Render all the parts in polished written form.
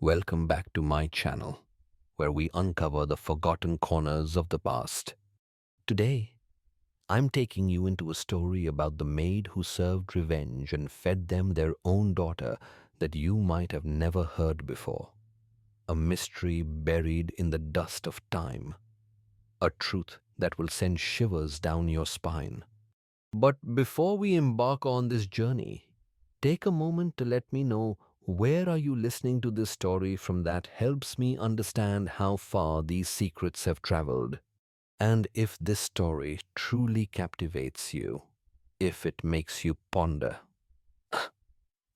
Welcome back to my channel, where we uncover the forgotten corners of the past. Today, I'm taking you into a story about the maid who served revenge and fed them their own daughter that you might have never heard before. A mystery buried in the dust of time. A truth that will send shivers down your spine. But before we embark on this journey, take a moment to let me know where are you listening to this story from that helps me understand how far these secrets have traveled. And if this story truly captivates you, if it makes you ponder,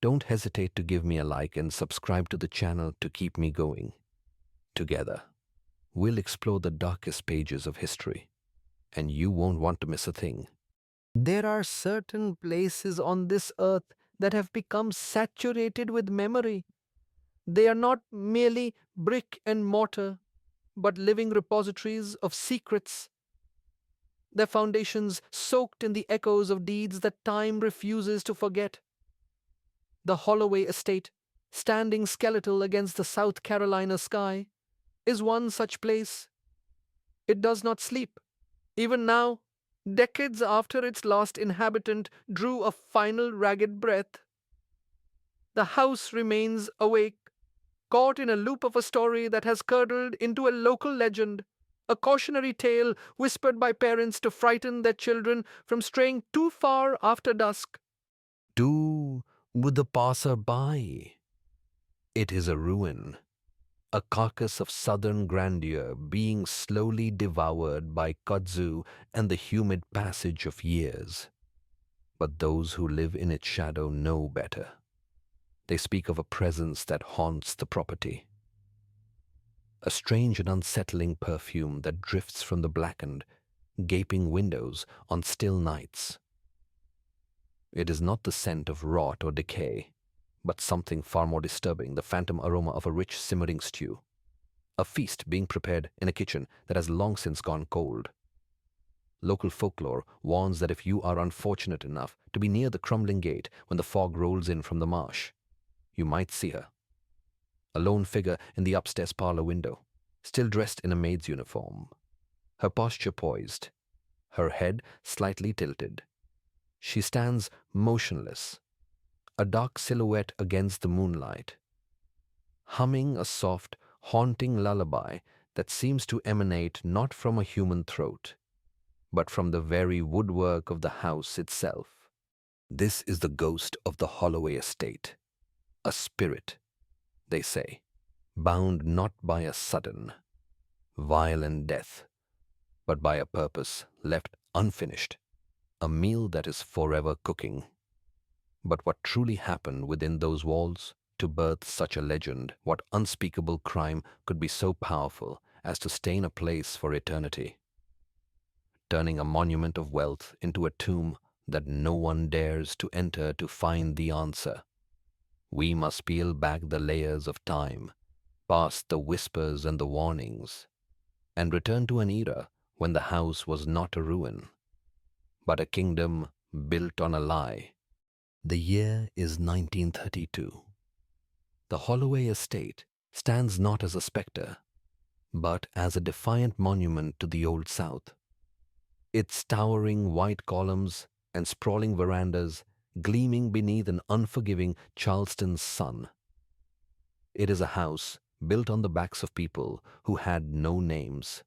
don't hesitate to give me a like and subscribe to the channel to keep me going. Together, we'll explore the darkest pages of history, and you won't want to miss a thing. There are certain places on this earth that have become saturated with memory. They are not merely brick and mortar, but living repositories of secrets, their foundations soaked in the echoes of deeds that time refuses to forget. The Holloway estate, standing skeletal against the South Carolina sky, is one such place. It does not sleep. Even now, decades after its last inhabitant drew a final ragged breath, the house remains awake, caught in a loop of a story that has curdled into a local legend, a cautionary tale whispered by parents to frighten their children from straying too far after dusk. Do with the passer-by. It is a ruin, a carcass of southern grandeur being slowly devoured by kudzu and the humid passage of years. But those who live in its shadow know better. They speak of a presence that haunts the property. A strange and unsettling perfume that drifts from the blackened, gaping windows on still nights. It is not the scent of rot or decay, but something far more disturbing, the phantom aroma of a rich simmering stew. A feast being prepared in a kitchen that has long since gone cold. Local folklore warns that if you are unfortunate enough to be near the crumbling gate when the fog rolls in from the marsh, you might see her. A lone figure in the upstairs parlor window, still dressed in a maid's uniform. Her posture poised, her head slightly tilted. She stands motionless, a dark silhouette against the moonlight, humming a soft, haunting lullaby that seems to emanate not from a human throat, but from the very woodwork of the house itself. This is the ghost of the Holloway estate, a spirit, they say, bound not by a sudden, violent death, but by a purpose left unfinished, a meal that is forever cooking. But what truly happened within those walls to birth such a legend? What unspeakable crime could be so powerful as to stain a place for eternity, turning a monument of wealth into a tomb that no one dares to enter to find the answer? We must peel back the layers of time, past the whispers and the warnings, and return to an era when the house was not a ruin, but a kingdom built on a lie. The year is 1932. The Holloway estate stands not as a spectre, but as a defiant monument to the Old South. Its towering white columns and sprawling verandas gleaming beneath an unforgiving Charleston sun. It is a house built on the backs of people who had no names,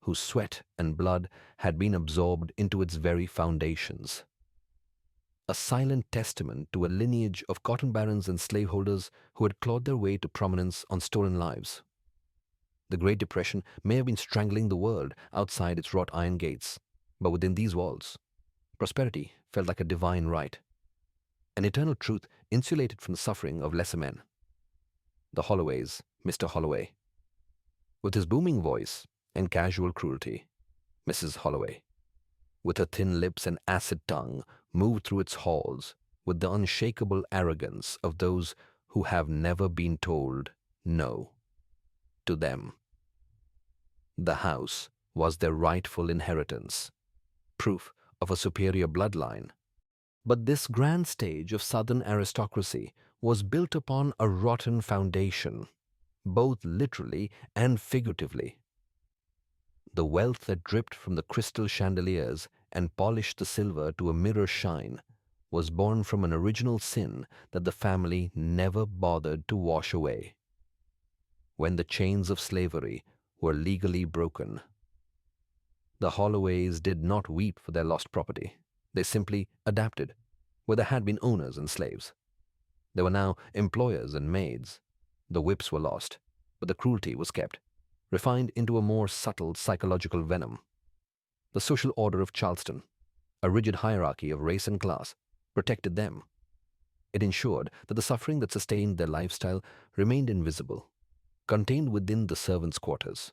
whose sweat and blood had been absorbed into its very foundations. A silent testament to a lineage of cotton barons and slaveholders who had clawed their way to prominence on stolen lives. The Great Depression may have been strangling the world outside its wrought iron gates, but within these walls, prosperity felt like a divine right, an eternal truth insulated from the suffering of lesser men. The Holloway's Mr. Holloway, with his booming voice and casual cruelty, Mrs. Holloway, with her thin lips and acid tongue, moved through its halls with the unshakable arrogance of those who have never been told no. To them, the house was their rightful inheritance, proof of a superior bloodline. But this grand stage of Southern aristocracy was built upon a rotten foundation. both literally and figuratively. The wealth that dripped from the crystal chandeliers and polished the silver to a mirror shine was born from an original sin that the family never bothered to wash away. When the chains of slavery were legally broken, the Holloways did not weep for their lost property. They simply adapted, where there had been owners and slaves. There were now employers and maids. The whips were lost, but the cruelty was kept, refined into a more subtle psychological venom. The social order of Charleston, a rigid hierarchy of race and class, protected them. It ensured that the suffering that sustained their lifestyle remained invisible, contained within the servants' quarters,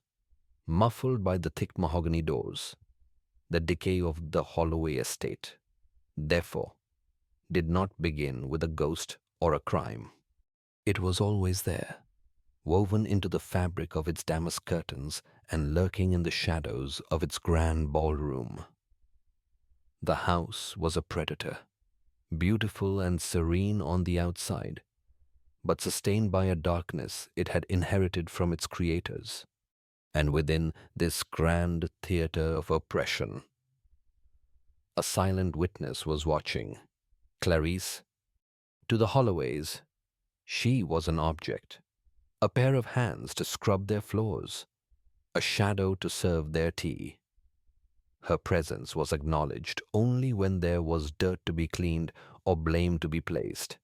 muffled by the thick mahogany doors. The decay of the Holloway estate, therefore, did not begin with a ghost or a crime. It was always there, woven into the fabric of its damask curtains and lurking in the shadows of its grand ballroom. The house was a predator, beautiful and serene on the outside, but sustained by a darkness it had inherited from its creators. And within this grand theater of oppression, a silent witness was watching. Clarice. To the Holloways, she was an object, a pair of hands to scrub their floors, a shadow to serve their tea. Her presence was acknowledged only when there was dirt to be cleaned or blame to be placed.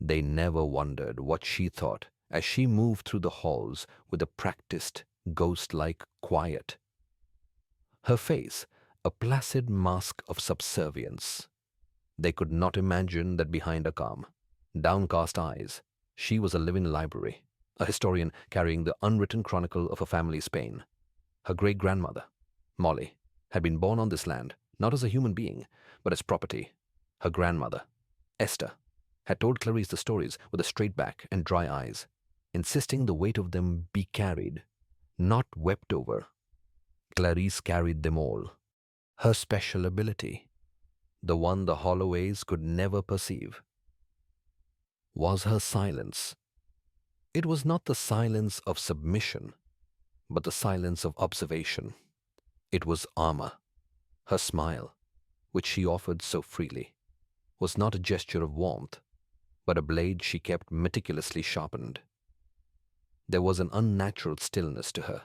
They never wondered what she thought as she moved through the halls with a practiced, ghost-like quiet. Her face, a placid mask of subservience. They could not imagine that behind her calm, downcast eyes, she was a living library, a historian carrying the unwritten chronicle of a family's pain. Her great-grandmother, Molly, had been born on this land, not as a human being, but as property. Her grandmother, Esther, had told Clarice the stories with a straight back and dry eyes, insisting the weight of them be carried, not wept over. Clarice carried them all. Her special ability, the one the Holloways could never perceive, was her silence. It was not the silence of submission, but the silence of observation. It was armor. Her smile, which she offered so freely, was not a gesture of warmth, but a blade she kept meticulously sharpened. There was an unnatural stillness to her,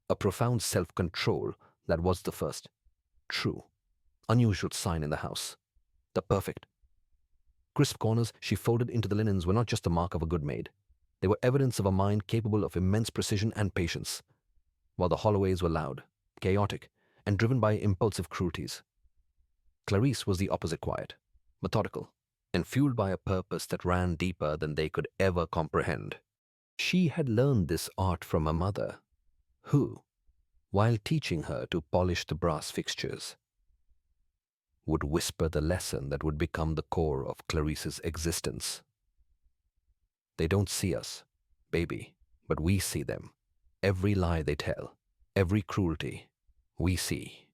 a profound self-control that was the first, true, unusual sign in the house. The perfect, crisp corners she folded into the linens were not just the mark of a good maid. They were evidence of a mind capable of immense precision and patience, while the Holloways were loud, chaotic, and driven by impulsive cruelties. Clarice was the opposite, quiet, methodical, and fueled by a purpose that ran deeper than they could ever comprehend. She had learned this art from her mother, who, while teaching her to polish the brass fixtures, would whisper the lesson that would become the core of Clarice's existence. They don't see us, baby, but we see them. Every lie they tell, every cruelty, we see.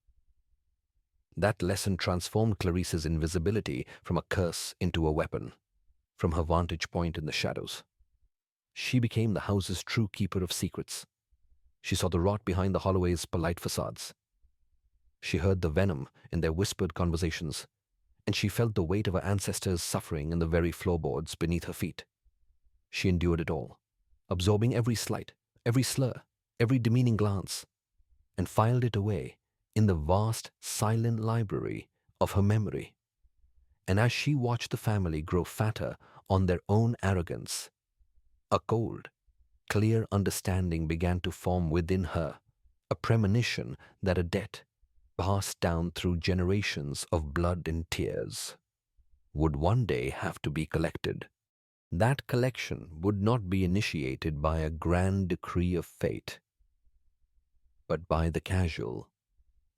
That lesson transformed Clarice's invisibility from a curse into a weapon, from her vantage point in the shadows. She became the house's true keeper of secrets. She saw the rot behind the Holloway's polite facades. She heard the venom in their whispered conversations, and she felt the weight of her ancestors' suffering in the very floorboards beneath her feet. She endured it all, absorbing every slight, every slur, every demeaning glance, and filed it away in the vast, silent library of her memory. And as she watched the family grow fatter on their own arrogance, a cold, clear understanding began to form within her, a premonition that a debt, passed down through generations of blood and tears, would one day have to be collected. That collection would not be initiated by a grand decree of fate, but by the casual,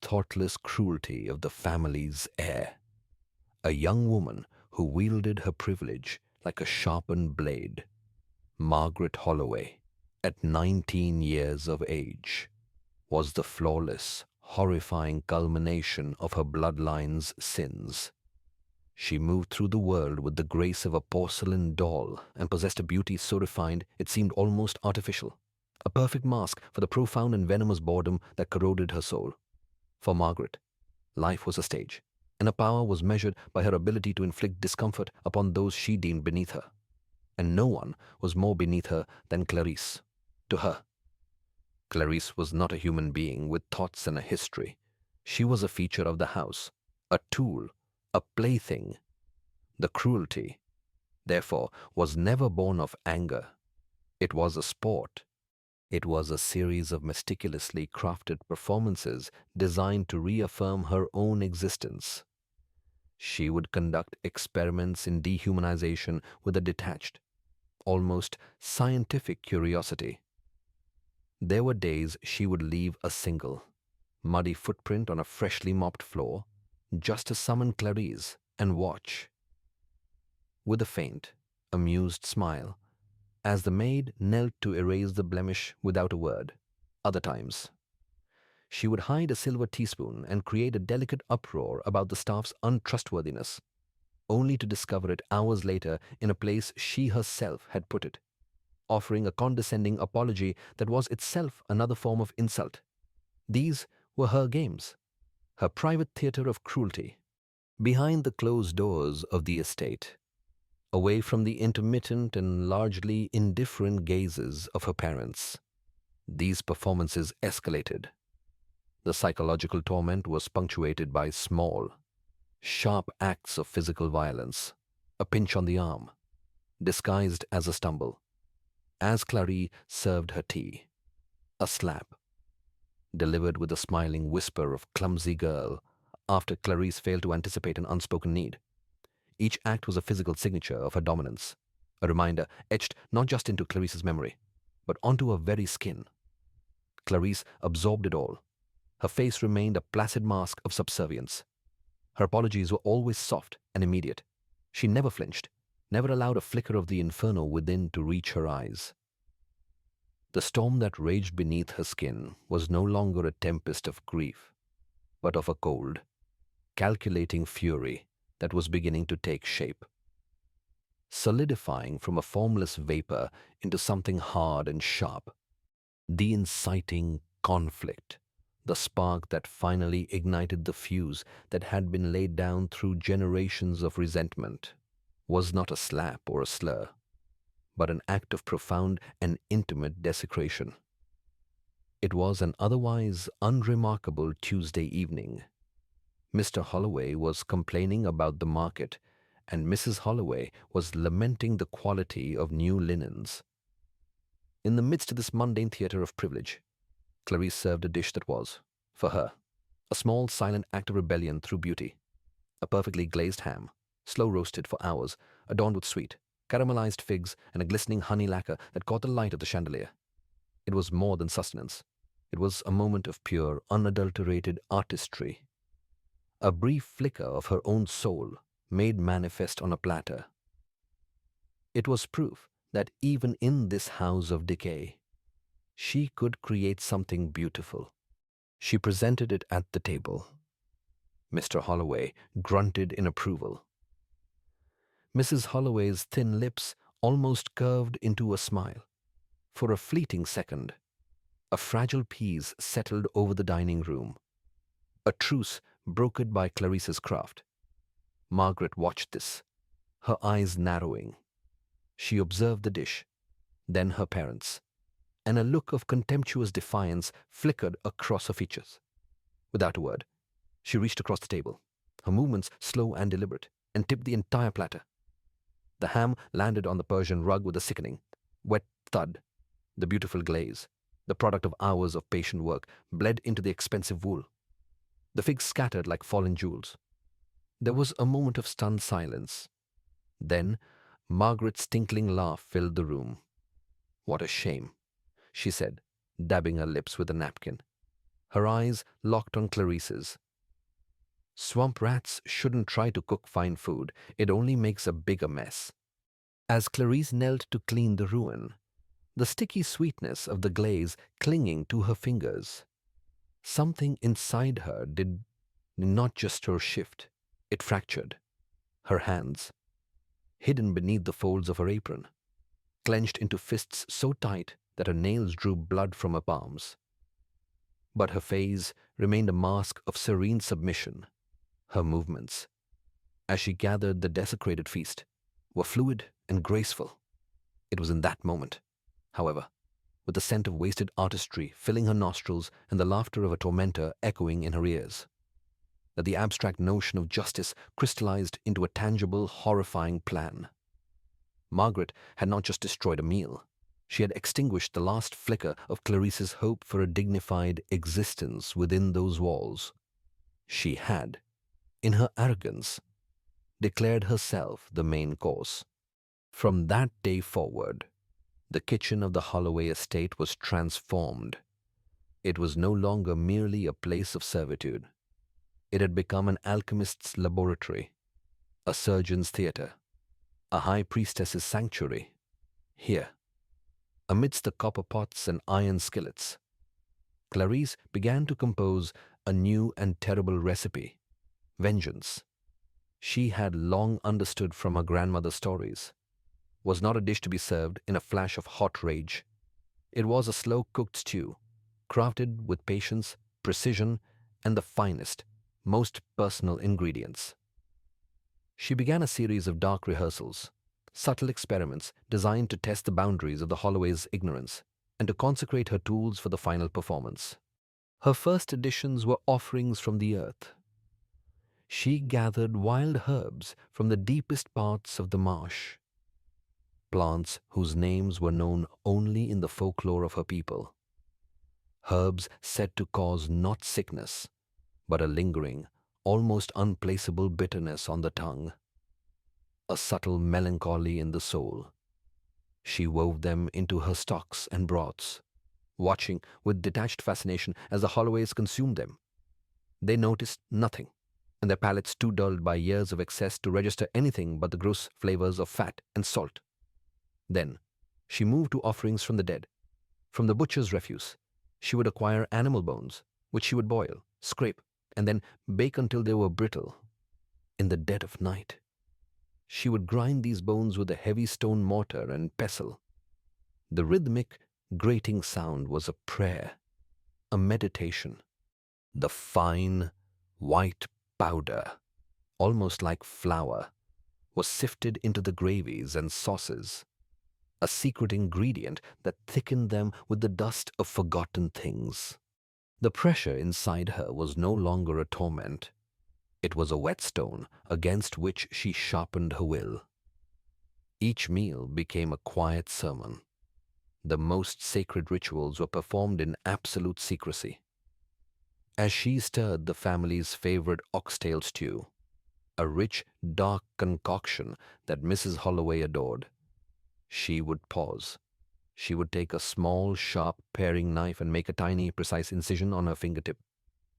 thoughtless cruelty of the family's heir, a young woman who wielded her privilege like a sharpened blade. Margaret Holloway, at 19 years of age, was the flawless, horrifying culmination of her bloodline's sins. She moved through the world with the grace of a porcelain doll and possessed a beauty so refined it seemed almost artificial, a perfect mask for the profound and venomous boredom that corroded her soul. For Margaret, life was a stage, and her power was measured by her ability to inflict discomfort upon those she deemed beneath her. And no one was more beneath her than Clarice. To her, Clarice was not a human being with thoughts and a history. She was a feature of the house, a tool, a plaything. The cruelty, therefore, was never born of anger. It was a sport. It was a series of meticulously crafted performances designed to reaffirm her own existence. She would conduct experiments in dehumanization with a detached, almost scientific curiosity. There were days she would leave a single, muddy footprint on a freshly mopped floor, just to summon Clarice and watch. With a faint, amused smile, as the maid knelt to erase the blemish without a word. Other times, she would hide a silver teaspoon and create a delicate uproar about the staff's untrustworthiness, only to discover it hours later in a place she herself had put it, offering a condescending apology that was itself another form of insult. These were her games, her private theater of cruelty, behind the closed doors of the estate, away from the intermittent and largely indifferent gazes of her parents. These performances escalated. The psychological torment was punctuated by small, sharp acts of physical violence, a pinch on the arm, disguised as a stumble, as Clarice served her tea, a slap, delivered with a smiling whisper of clumsy girl, after Clarice failed to anticipate an unspoken need. Each act was a physical signature of her dominance, a reminder etched not just into Clarice's memory, but onto her very skin. Clarice absorbed it all. Her face remained a placid mask of subservience. Her apologies were always soft and immediate. She never flinched, never allowed a flicker of the inferno within to reach her eyes. The storm that raged beneath her skin was no longer a tempest of grief, but of a cold, calculating fury that was beginning to take shape, solidifying from a formless vapor into something hard and sharp. The inciting conflict, the spark that finally ignited the fuse that had been laid down through generations of resentment, was not a slap or a slur, but an act of profound and intimate desecration. It was an otherwise unremarkable Tuesday evening. Mr. Holloway was complaining about the market, and Mrs. Holloway was lamenting the quality of new linens. In the midst of this mundane theater of privilege, Clarice served a dish that was, for her, a small silent act of rebellion through beauty. A perfectly glazed ham, slow roasted for hours, adorned with sweet, caramelized figs and a glistening honey lacquer that caught the light of the chandelier. It was more than sustenance. It was a moment of pure, unadulterated artistry. A brief flicker of her own soul made manifest on a platter. It was proof that even in this house of decay, she could create something beautiful. She presented it at the table. Mr. Holloway grunted in approval. Mrs. Holloway's thin lips almost curved into a smile. For a fleeting second, a fragile peace settled over the dining room, a truce brokered by Clarice's craft. Margaret watched this, her eyes narrowing. She observed the dish, then her parents, and a look of contemptuous defiance flickered across her features. Without a word, she reached across the table, her movements slow and deliberate, and tipped the entire platter. The ham landed on the Persian rug with a sickening, wet thud. The beautiful glaze, the product of hours of patient work, bled into the expensive wool. The figs scattered like fallen jewels. There was a moment of stunned silence. Then Margaret's tinkling laugh filled the room. "What a shame," she said, dabbing her lips with a napkin. Her eyes locked on Clarice's. "Swamp rats shouldn't try to cook fine food. It only makes a bigger mess." As Clarice knelt to clean the ruin, the sticky sweetness of the glaze clinging to her fingers, something inside her did not just her shift, it fractured. her hands, hidden beneath the folds of her apron, clenched into fists so tight that her nails drew blood from her palms. But her face remained a mask of serene submission. Her movements, as she gathered the desecrated feast, were fluid and graceful. It was in that moment, however, with the scent of wasted artistry filling her nostrils and the laughter of a tormentor echoing in her ears, that the abstract notion of justice crystallized into a tangible, horrifying plan. Margaret had not just destroyed a meal. She had extinguished the last flicker of Clarice's hope for a dignified existence within those walls. She had, in her arrogance, declared herself the main course. From that day forward, the kitchen of the Holloway estate was transformed. It was no longer merely a place of servitude. It had become an alchemist's laboratory, a surgeon's theater, a high priestess's sanctuary. Here, amidst the copper pots and iron skillets, Clarice began to compose a new and terrible recipe: vengeance. She had long understood from her grandmother's stories, was not a dish to be served in a flash of hot rage. It was a slow-cooked stew, crafted with patience, precision, and the finest, most personal ingredients. She began a series of dark rehearsals, subtle experiments designed to test the boundaries of the Holloway's ignorance and to consecrate her tools for the final performance. Her first editions were offerings from the earth. She gathered wild herbs from the deepest parts of the marsh, plants whose names were known only in the folklore of her people. Herbs said to cause not sickness, but a lingering, almost unplaceable bitterness on the tongue, a subtle melancholy in the soul. She wove them into her stocks and broths, watching with detached fascination as the Holloways consumed them. They noticed nothing, and their palates too dulled by years of excess to register anything but the gross flavors of fat and salt. Then she moved to offerings from the dead. From the butcher's refuse, she would acquire animal bones, which she would boil, scrape, and then bake until they were brittle. In the dead of night, she would grind these bones with a heavy stone mortar and pestle. The rhythmic, grating sound was a prayer, a meditation. The fine, white powder, almost like flour, was sifted into the gravies and sauces, a secret ingredient that thickened them with the dust of forgotten things. The pressure inside her was no longer a torment. It was a whetstone against which she sharpened her will. Each meal became a quiet sermon. The most sacred rituals were performed in absolute secrecy. As she stirred the family's favorite oxtail stew, a rich, dark concoction that Mrs. Holloway adored, she would pause. She would take a small, sharp paring knife and make a tiny, precise incision on her fingertip.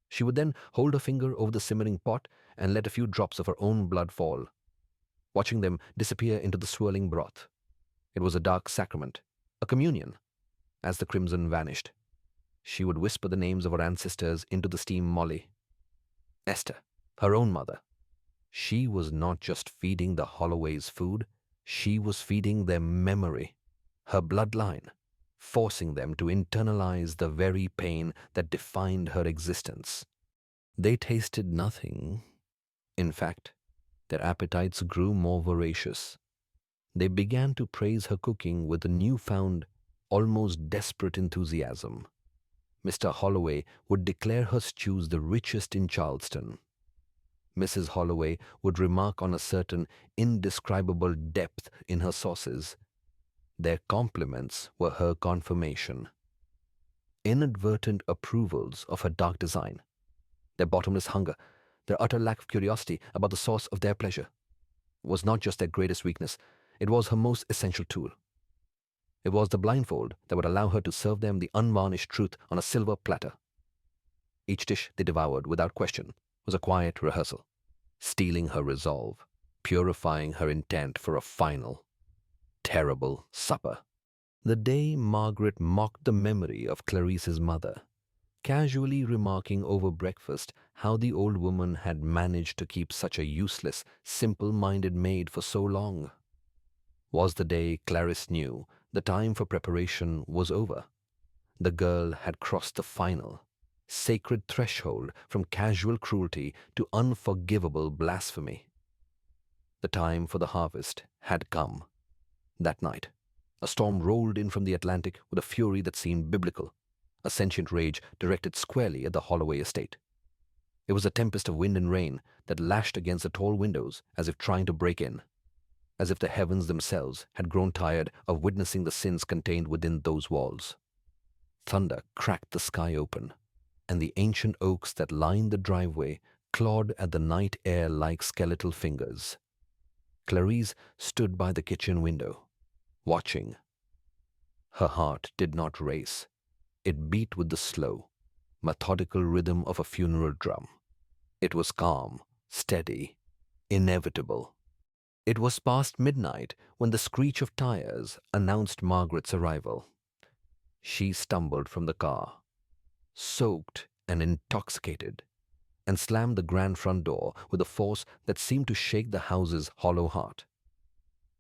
She would then hold her finger over the simmering pot and let a few drops of her own blood fall, watching them disappear into the swirling broth. It was a dark sacrament, a communion. As the crimson vanished, she would whisper the names of her ancestors into the steam Molly. Esther, her own mother. She was not just feeding the Holloways food, she was feeding their memory, her bloodline, forcing them to internalize the very pain that defined her existence. They tasted nothing. In fact, their appetites grew more voracious. They began to praise her cooking with a newfound, almost desperate enthusiasm. Mr. Holloway would declare her stews the richest in Charleston. Mrs. Holloway would remark on a certain indescribable depth in her sauces. Their compliments were her confirmation. Inadvertent approvals of her dark design, their bottomless hunger, their utter lack of curiosity about the source of their pleasure, was not just their greatest weakness, it was her most essential tool. It was the blindfold that would allow her to serve them the unvarnished truth on a silver platter. Each dish they devoured without question was a quiet rehearsal, steeling her resolve, purifying her intent for a final, terrible supper. The day Margaret mocked the memory of Clarice's mother, casually remarking over breakfast how the old woman had managed to keep such a useless, simple-minded maid for so long. Was the day Clarice knew the time for preparation was over. The girl had crossed the final, sacred threshold from casual cruelty to unforgivable blasphemy. The time for the harvest had come. That night, a storm rolled in from the Atlantic with a fury that seemed biblical, a sentient rage directed squarely at the Holloway estate. It was a tempest of wind and rain that lashed against the tall windows as if trying to break in, as if the heavens themselves had grown tired of witnessing the sins contained within those walls. Thunder cracked the sky open, and the ancient oaks that lined the driveway clawed at the night air like skeletal fingers. Clarice stood by the kitchen window, watching. Her heart did not race. It beat with the slow, methodical rhythm of a funeral drum. It was calm, steady, inevitable. It was past midnight when the screech of tires announced Margaret's arrival. She stumbled from the car, soaked and intoxicated, and slammed the grand front door with a force that seemed to shake the house's hollow heart.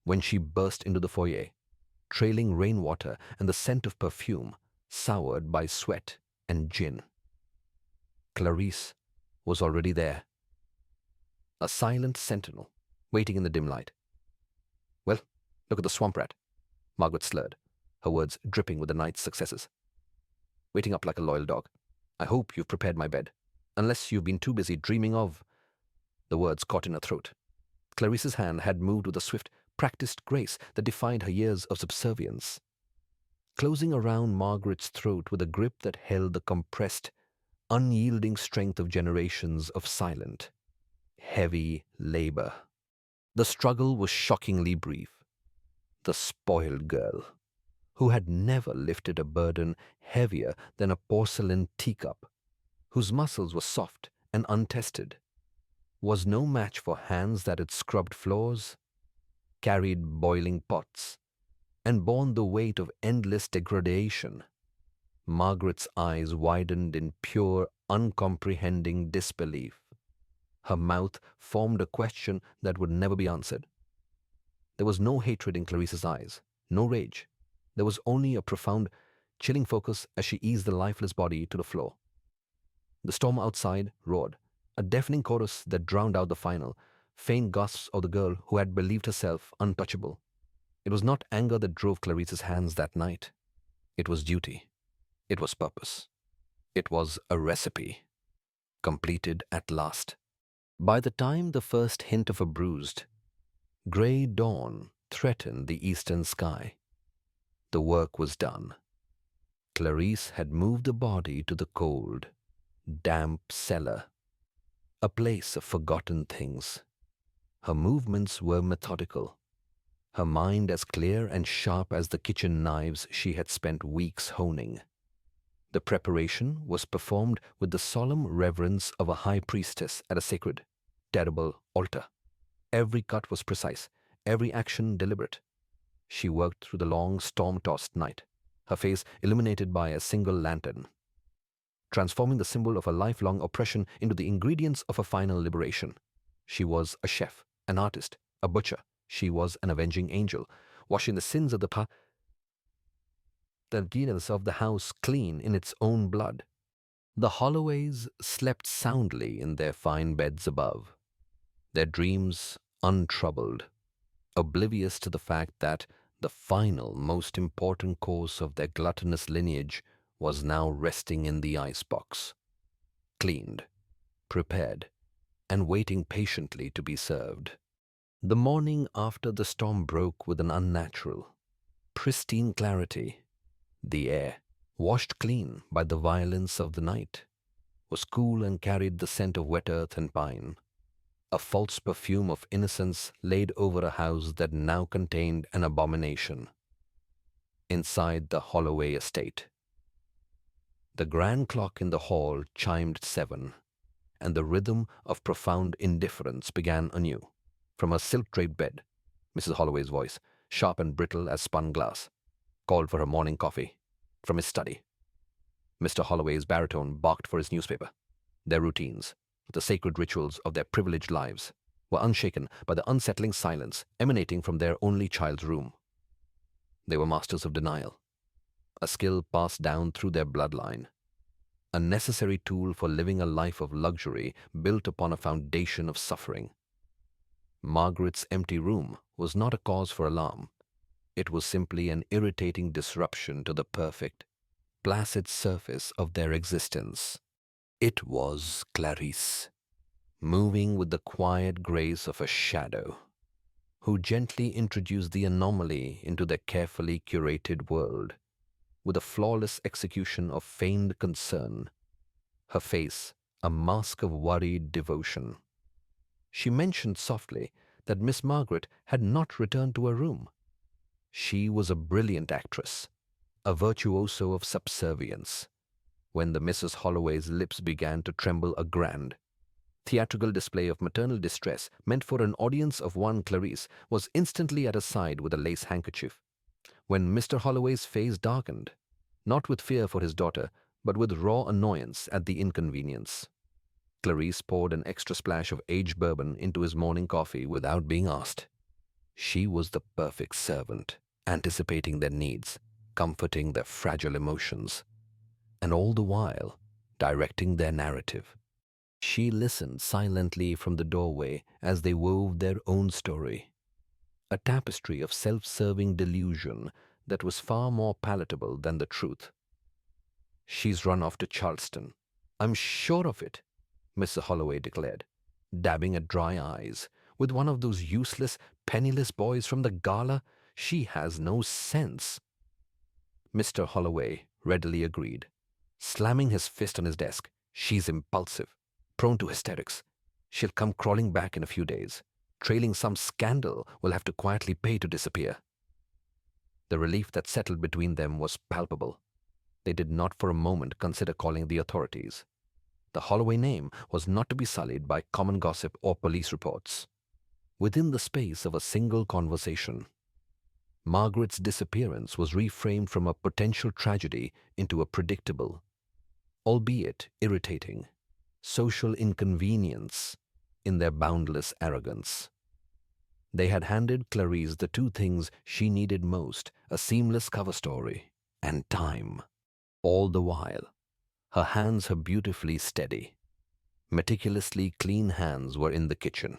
When she burst into the foyer, trailing rainwater and the scent of perfume, soured by sweat and gin, Clarice was already there, a silent sentinel waiting in the dim light. "Well, look at the swamp rat," Margaret slurred, her words dripping with the night's successes. "Waiting up like a loyal dog. I hope you've prepared my bed, unless you've been too busy dreaming of—" The words caught in her throat. Clarice's hand had moved with a swift, practiced grace that defied her years of subservience, closing around Margaret's throat with a grip that held the compressed, unyielding strength of generations of silent, heavy labor. The struggle was shockingly brief. The spoiled girl, who had never lifted a burden heavier than a porcelain teacup, whose muscles were soft and untested, was no match for hands that had scrubbed floors, carried boiling pots, and borne the weight of endless degradation. Margaret's eyes widened in pure, uncomprehending disbelief. Her mouth formed a question that would never be answered. There was no hatred in Clarice's eyes, no rage. There was only a profound, chilling focus as she eased the lifeless body to the floor. The storm outside roared, a deafening chorus that drowned out the final, faint gasps of the girl who had believed herself untouchable. It was not anger that drove Clarice's hands that night. It was duty. It was purpose. It was a recipe, completed at last. By the time the first hint of a bruised, gray dawn threatened the eastern sky, the work was done. Clarice had moved the body to the cold, damp cellar, a place of forgotten things. Her movements were methodical, her mind as clear and sharp as the kitchen knives she had spent weeks honing. The preparation was performed with the solemn reverence of a high priestess at a sacred, terrible altar. Every cut was precise, every action deliberate. She worked through the long, storm-tossed night, her face illuminated by a single lantern, transforming the symbol of a lifelong oppression into the ingredients of a final liberation. She was a chef, an artist, a butcher. She was an avenging angel, washing the sins of the guinness of the house clean in its own blood. The Holloways slept soundly in their fine beds above, their dreams untroubled, oblivious to the fact that the final, most important course of their gluttonous lineage was now resting in the icebox, cleaned, prepared, and waiting patiently to be served. The morning after the storm broke with an unnatural, pristine clarity. The air, washed clean by the violence of the night, was cool and carried the scent of wet earth and pine, a false perfume of innocence laid over a house that now contained an abomination. Inside the Holloway estate, the grand clock in the hall chimed 7, and the rhythm of profound indifference began anew. From her silk-draped bed, Mrs. Holloway's voice, sharp and brittle as spun glass, called for her morning coffee. From his study, Mr. Holloway's baritone barked for his newspaper. Their routines, the sacred rituals of their privileged lives, were unshaken by the unsettling silence emanating from their only child's room. They were masters of denial, a skill passed down through their bloodline, a necessary tool for living a life of luxury built upon a foundation of suffering. Margaret's empty room was not a cause for alarm. It was simply an irritating disruption to the perfect, placid surface of their existence. It was Clarice, moving with the quiet grace of a shadow, who gently introduced the anomaly into their carefully curated world, with a flawless execution of feigned concern, her face a mask of worried devotion. She mentioned softly that Miss Margaret had not returned to her room. She was a brilliant actress, a virtuoso of subservience. When the Mrs. Holloway's lips began to tremble, a grand, theatrical display of maternal distress meant for an audience of one, Clarice was instantly at her side with a lace handkerchief. When Mr. Holloway's face darkened, not with fear for his daughter, but with raw annoyance at the inconvenience, Clarice poured an extra splash of aged bourbon into his morning coffee without being asked. She was the perfect servant, anticipating their needs, comforting their fragile emotions, and all the while directing their narrative. She listened silently from the doorway as they wove their own story, a tapestry of self-serving delusion that was far more palatable than the truth. "She's run off to Charleston. I'm sure of it," Mr. Holloway declared, dabbing at dry eyes. "With one of those useless, penniless boys from the gala. She has no sense." Mr. Holloway readily agreed, slamming his fist on his desk. "She's impulsive, prone to hysterics. She'll come crawling back in a few days, trailing some scandal we'll have to quietly pay to disappear." The relief that settled between them was palpable. They did not for a moment consider calling the authorities. The Holloway name was not to be sullied by common gossip or police reports. Within the space of a single conversation, Margaret's disappearance was reframed from a potential tragedy into a predictable, albeit irritating, social inconvenience in their boundless arrogance. They had handed Clarice the two things she needed most, a seamless cover story and time. All the while, her hands were beautifully steady. Meticulously clean hands were in the kitchen,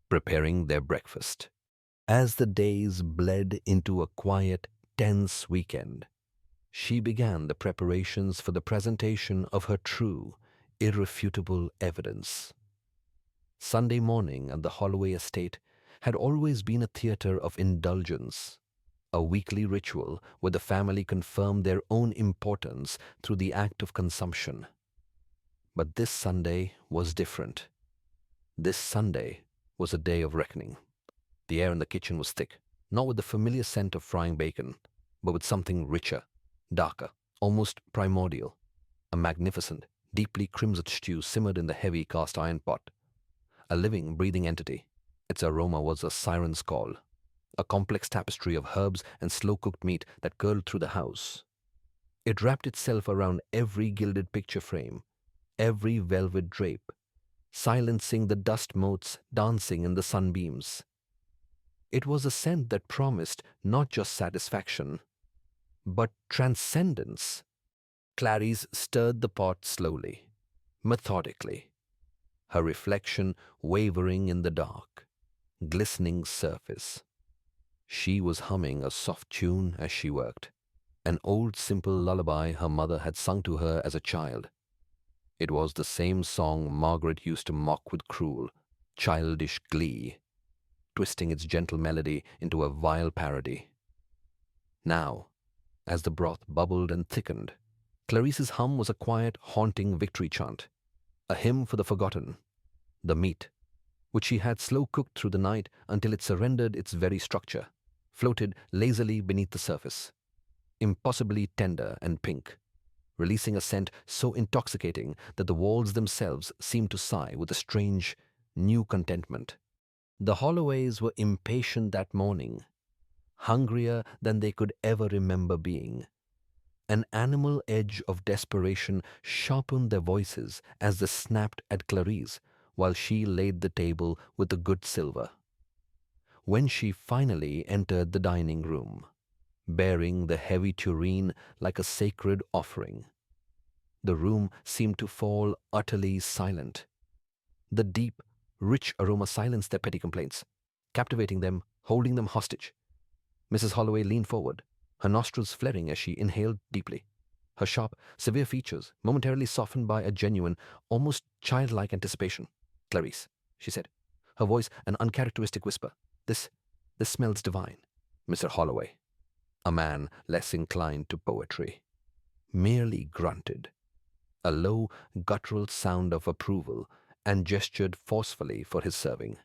preparing their breakfast. As the days bled into a quiet, tense weekend, she began the preparations for the presentation of her true, irrefutable evidence. Sunday morning at the Holloway estate had always been a theater of indulgence, a weekly ritual where the family confirmed their own importance through the act of consumption. But this Sunday was different. This Sunday was a day of reckoning. The air in the kitchen was thick, not with the familiar scent of frying bacon, but with something richer, darker, almost primordial. A magnificent, deeply crimson stew simmered in the heavy cast iron pot. A living, breathing entity. Its aroma was a siren's call, a complex tapestry of herbs and slow-cooked meat that curled through the house. It wrapped itself around every gilded picture frame, every velvet drape, silencing the dust motes dancing in the sunbeams. It was a scent that promised not just satisfaction, but transcendence. Clarice stirred the pot slowly, methodically, her reflection wavering in the dark, glistening surface. She was humming a soft tune as she worked, an old simple lullaby her mother had sung to her as a child. It was the same song Margaret used to mock with cruel, childish glee, twisting its gentle melody into a vile parody. Now, as the broth bubbled and thickened, Clarice's hum was a quiet, haunting victory chant, a hymn for the forgotten. The meat, which she had slow-cooked through the night until it surrendered its very structure, floated lazily beneath the surface, impossibly tender and pink, releasing a scent so intoxicating that the walls themselves seemed to sigh with a strange, new contentment. The Holloways were impatient that morning, hungrier than they could ever remember being. An animal edge of desperation sharpened their voices as they snapped at Clarice while she laid the table with the good silver. When she finally entered the dining room, bearing the heavy tureen like a sacred offering, the room seemed to fall utterly silent. The deep, rich aroma silenced their petty complaints, captivating them, holding them hostage. Mrs. Holloway leaned forward, her nostrils flaring as she inhaled deeply, her sharp, severe features momentarily softened by a genuine, almost childlike anticipation. "Clarice," she said, her voice an uncharacteristic whisper, This smells divine." Mr. Holloway, a man less inclined to poetry, merely grunted, a low, guttural sound of approval, and gestured forcefully for his serving.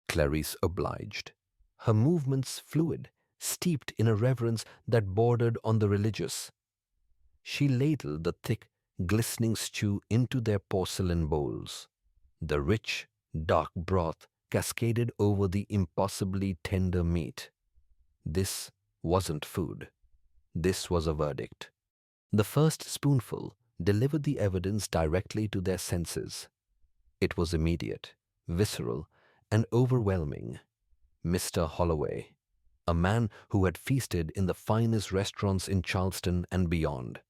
Clarice obliged, her movements fluid, steeped in a reverence that bordered on the religious. She ladled the thick, glistening stew into their porcelain bowls. The rich, dark broth cascaded over the impossibly tender meat. This wasn't food. This was a verdict. The first spoonful delivered the evidence directly to their senses. It was immediate, visceral, and overwhelming. Mr. Holloway, a man who had feasted in the finest restaurants in Charleston and beyond,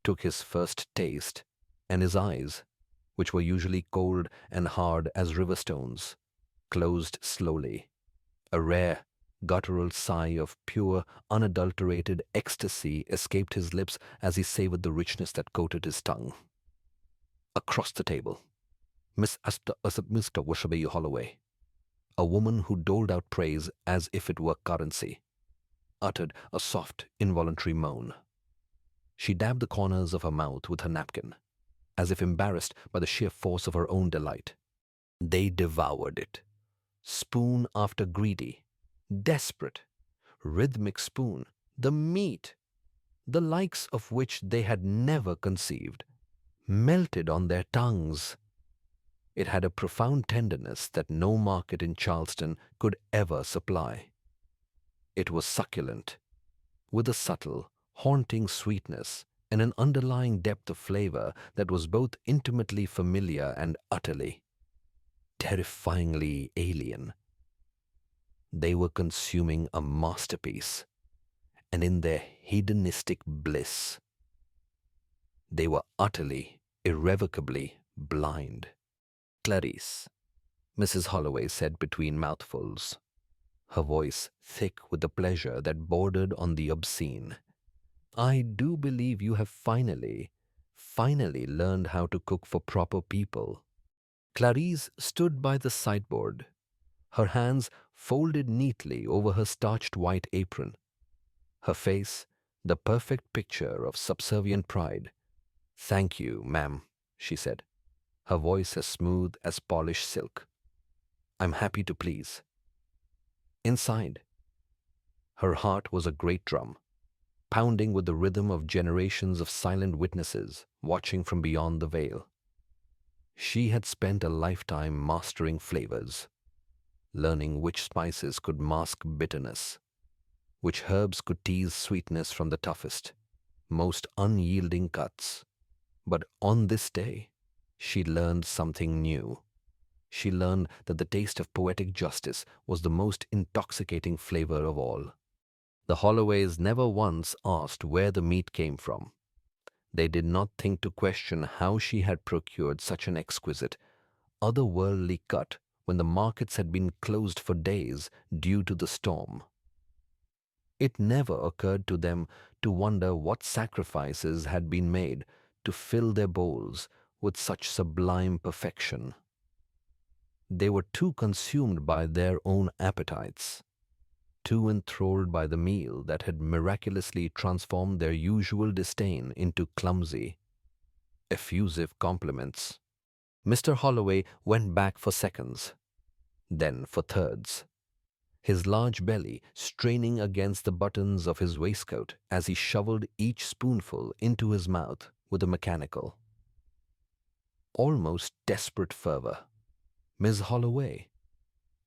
took his first taste, and his eyes, which were usually cold and hard as river stones, closed slowly. A rare, guttural sigh of pure, unadulterated ecstasy escaped his lips as he savored the richness that coated his tongue. Across the table, Mr. Washabe Holloway, a woman who doled out praise as if it were currency, uttered a soft, involuntary moan. She dabbed the corners of her mouth with her napkin, as if embarrassed by the sheer force of her own delight. They devoured it, spoon after greedy, desperate, rhythmic spoon, the meat, the likes of which they had never conceived, melted on their tongues. It had a profound tenderness that no market in Charleston could ever supply. It was succulent, with a subtle, haunting sweetness and an underlying depth of flavor that was both intimately familiar and utterly, terrifyingly alien. They were consuming a masterpiece, and in their hedonistic bliss, they were utterly, irrevocably blind. "Clarice," Mrs. Holloway said between mouthfuls, her voice thick with the pleasure that bordered on the obscene, "I do believe you have finally learned how to cook for proper people." Clarice stood by the sideboard, her hands folded neatly over her starched white apron, her face the perfect picture of subservient pride. "Thank you, ma'am," she said, her voice as smooth as polished silk. "I'm happy to please." Inside, her heart was a great drum, pounding with the rhythm of generations of silent witnesses watching from beyond the veil. She had spent a lifetime mastering flavors, learning which spices could mask bitterness, which herbs could tease sweetness from the toughest, most unyielding cuts. But on this day, she learned something new. She learned that the taste of poetic justice was the most intoxicating flavor of all. The Holloways never once asked where the meat came from. They did not think to question how she had procured such an exquisite, otherworldly cut when the markets had been closed for days due to the storm. It never occurred to them to wonder what sacrifices had been made to fill their bowls with such sublime perfection. They were too consumed by their own appetites, too enthralled by the meal that had miraculously transformed their usual disdain into clumsy, effusive compliments. Mr. Holloway went back for seconds, then for thirds, his large belly straining against the buttons of his waistcoat as he shoveled each spoonful into his mouth with a mechanical, almost desperate fervor. Miss Holloway,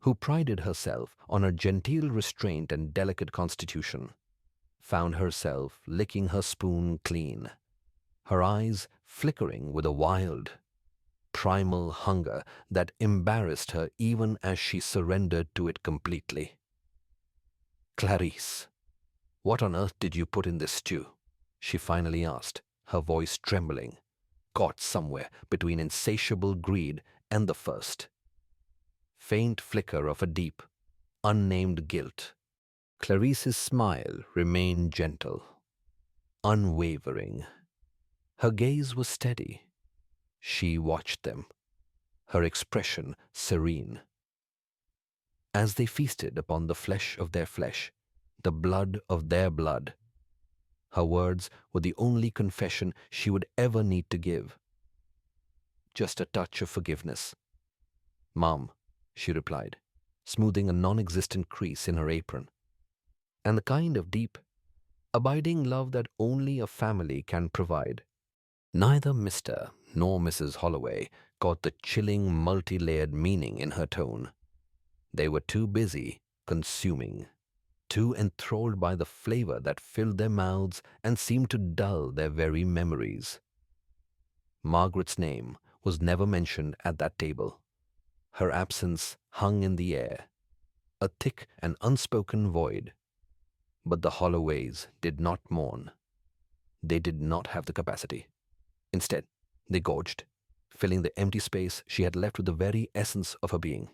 who prided herself on her genteel restraint and delicate constitution, found herself licking her spoon clean, her eyes flickering with a wild, primal hunger that embarrassed her even as she surrendered to it completely. "Clarice, what on earth did you put in this stew?" she finally asked, her voice trembling, caught somewhere between insatiable greed and the first faint flicker of a deep, unnamed guilt. Clarice's smile remained gentle, unwavering. Her gaze was steady. She watched them, her expression serene. As they feasted upon the flesh of their flesh, the blood of their blood, her words were the only confession she would ever need to give. Just a touch of forgiveness. "Mom," she replied, smoothing a non-existent crease in her apron. "And the kind of deep, abiding love that only a family can provide." Neither Mr. nor Mrs. Holloway caught the chilling, multi-layered meaning in her tone. They were too busy consuming, too enthralled by the flavor that filled their mouths and seemed to dull their very memories. Margaret's name was never mentioned at that table. Her absence hung in the air, a thick and unspoken void. But the Holloways did not mourn. They did not have the capacity. Instead, they gorged, filling the empty space she had left with the very essence of her being.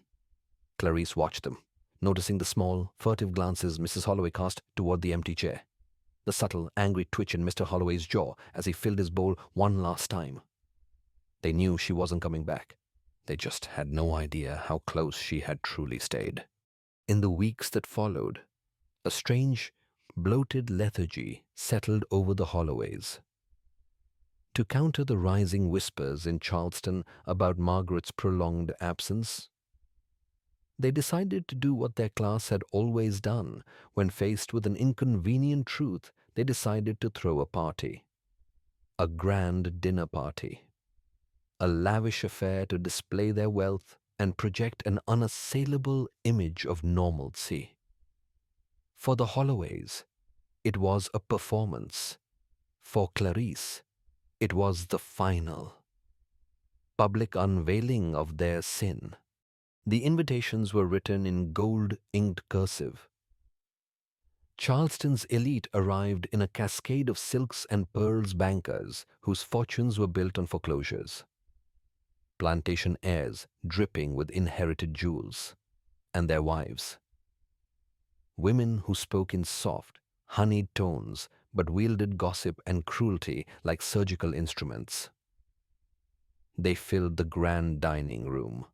Clarice watched them, noticing the small, furtive glances Mrs. Holloway cast toward the empty chair, the subtle, angry twitch in Mr. Holloway's jaw as he filled his bowl one last time. They knew she wasn't coming back. They just had no idea how close she had truly stayed. In the weeks that followed, a strange, bloated lethargy settled over the Holloways. To counter the rising whispers in Charleston about Margaret's prolonged absence, they decided to do what their class had always done. When faced with an inconvenient truth, they decided to throw a party. A grand dinner party. A lavish affair to display their wealth and project an unassailable image of normalcy. For the Holloways, it was a performance. For Clarice, it was the final, public unveiling of their sin. The invitations were written in gold-inked cursive. Charleston's elite arrived in a cascade of silks and pearls bankers whose fortunes were built on foreclosures. Plantation heirs dripping with inherited jewels, and their wives. Women who spoke in soft, honeyed tones but wielded gossip and cruelty like surgical instruments. They filled the grand dining room,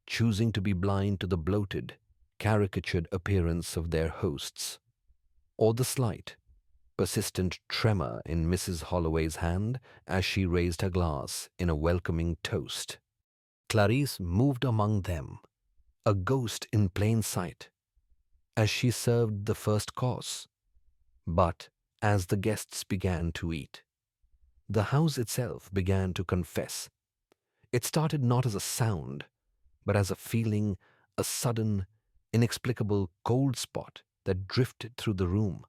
choosing to be blind to the bloated, caricatured appearance of their hosts, or the slight, persistent tremor in Mrs. Holloway's hand as she raised her glass in a welcoming toast. Clarice moved among them, a ghost in plain sight, as she served the first course. But as the guests began to eat, the house itself began to confess. It started not as a sound, but as a feeling, a sudden, inexplicable cold spot that drifted through the room,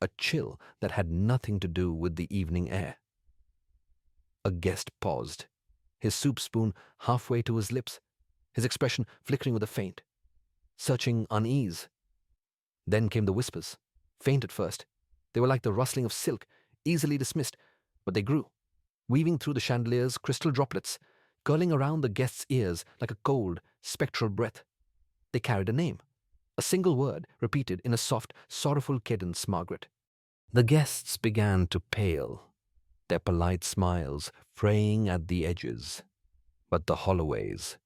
a chill that had nothing to do with the evening air. A guest paused, his soup spoon halfway to his lips, his expression flickering with a faint, searching unease. Then came the whispers, faint at first. They were like the rustling of silk, easily dismissed, but they grew, weaving through the chandelier's crystal droplets, curling around the guest's ears like a cold, spectral breath. They carried a name, a single word repeated in a soft, sorrowful cadence, Margaret. The guests began to pale, their polite smiles fraying at the edges. But the Holloways,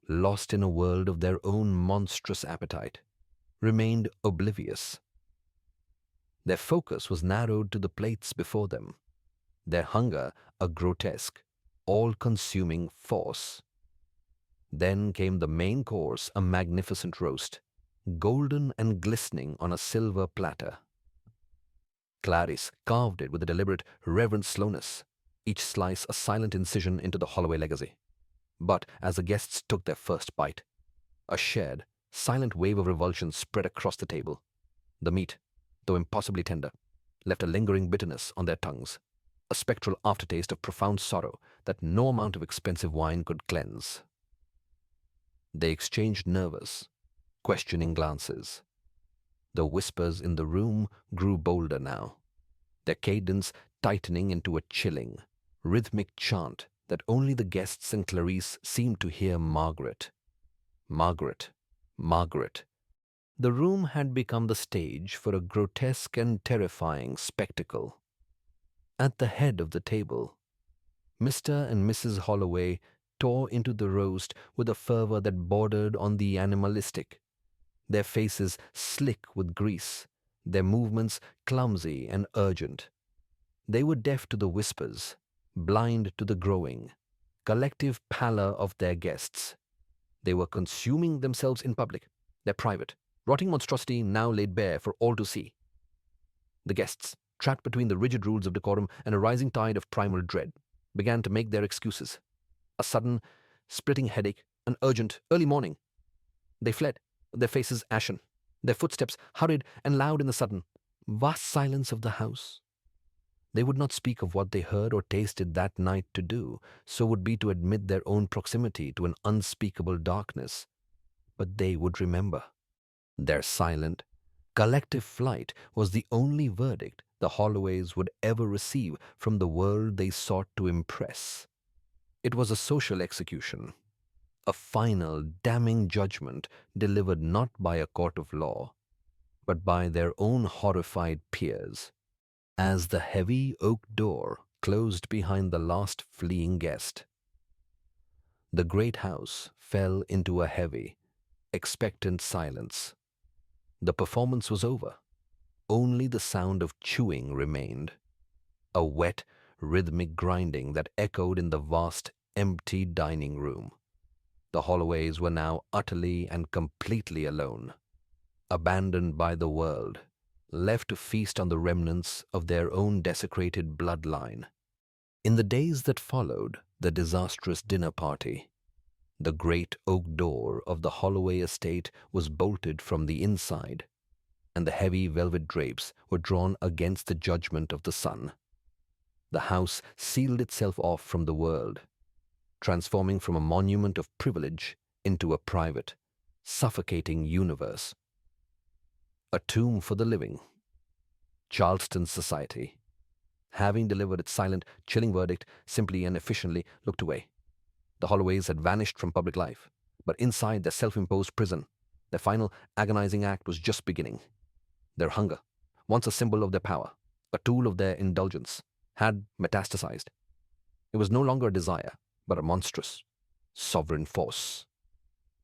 lost in a world of their own monstrous appetite, remained oblivious. Their focus was narrowed to the plates before them, their hunger a grotesque, all-consuming force. Then came the main course, a magnificent roast, golden and glistening on a silver platter. Clarice carved it with a deliberate, reverent slowness, each slice a silent incision into the Holloway legacy. But as the guests took their first bite, a shared, silent wave of revulsion spread across the table. The meat, though impossibly tender, left a lingering bitterness on their tongues, a spectral aftertaste of profound sorrow that no amount of expensive wine could cleanse. They exchanged nervous, questioning glances. The whispers in the room grew bolder now, their cadence tightening into a chilling, rhythmic chant that only the guests and Clarice seemed to hear. Margaret. Margaret. Margaret. The room had become the stage for a grotesque and terrifying spectacle. At the head of the table, Mr. and Mrs. Holloway tore into the roast with a fervor that bordered on the animalistic, their faces slick with grease, their movements clumsy and urgent. They were deaf to the whispers, blind to the growing, collective pallor of their guests. They were consuming themselves in public, their private, rotting monstrosity now laid bare for all to see. The guests, trapped between the rigid rules of decorum and a rising tide of primal dread, began to make their excuses. A sudden, splitting headache, an urgent, early morning. They fled, their faces ashen, their footsteps hurried and loud in the sudden, vast silence of the house. They would not speak of what they heard or tasted that night to do, so would be to admit their own proximity to an unspeakable darkness. But they would remember. Their silent, collective flight was the only verdict the Holloways would ever receive from the world they sought to impress. It was a social execution, a final, damning judgment delivered not by a court of law, but by their own horrified peers. As the heavy oak door closed behind the last fleeing guest, the great house fell into a heavy, expectant silence. The performance was over. Only the sound of chewing remained, a wet, rhythmic grinding that echoed in the vast, empty dining room. The Holloways were now utterly and completely alone, abandoned by the world, left to feast on the remnants of their own desecrated bloodline. In the days that followed the disastrous dinner party, the great oak door of the Holloway estate was bolted from the inside, and the heavy velvet drapes were drawn against the judgment of the sun. The house sealed itself off from the world, transforming from a monument of privilege into a private, suffocating universe. A tomb for the living. Charleston society, having delivered its silent, chilling verdict, simply and efficiently looked away. The Holloways had vanished from public life, but inside their self-imposed prison, their final agonizing act was just beginning. Their hunger, once a symbol of their power, a tool of their indulgence, had metastasized. It was no longer a desire, but a monstrous, sovereign force,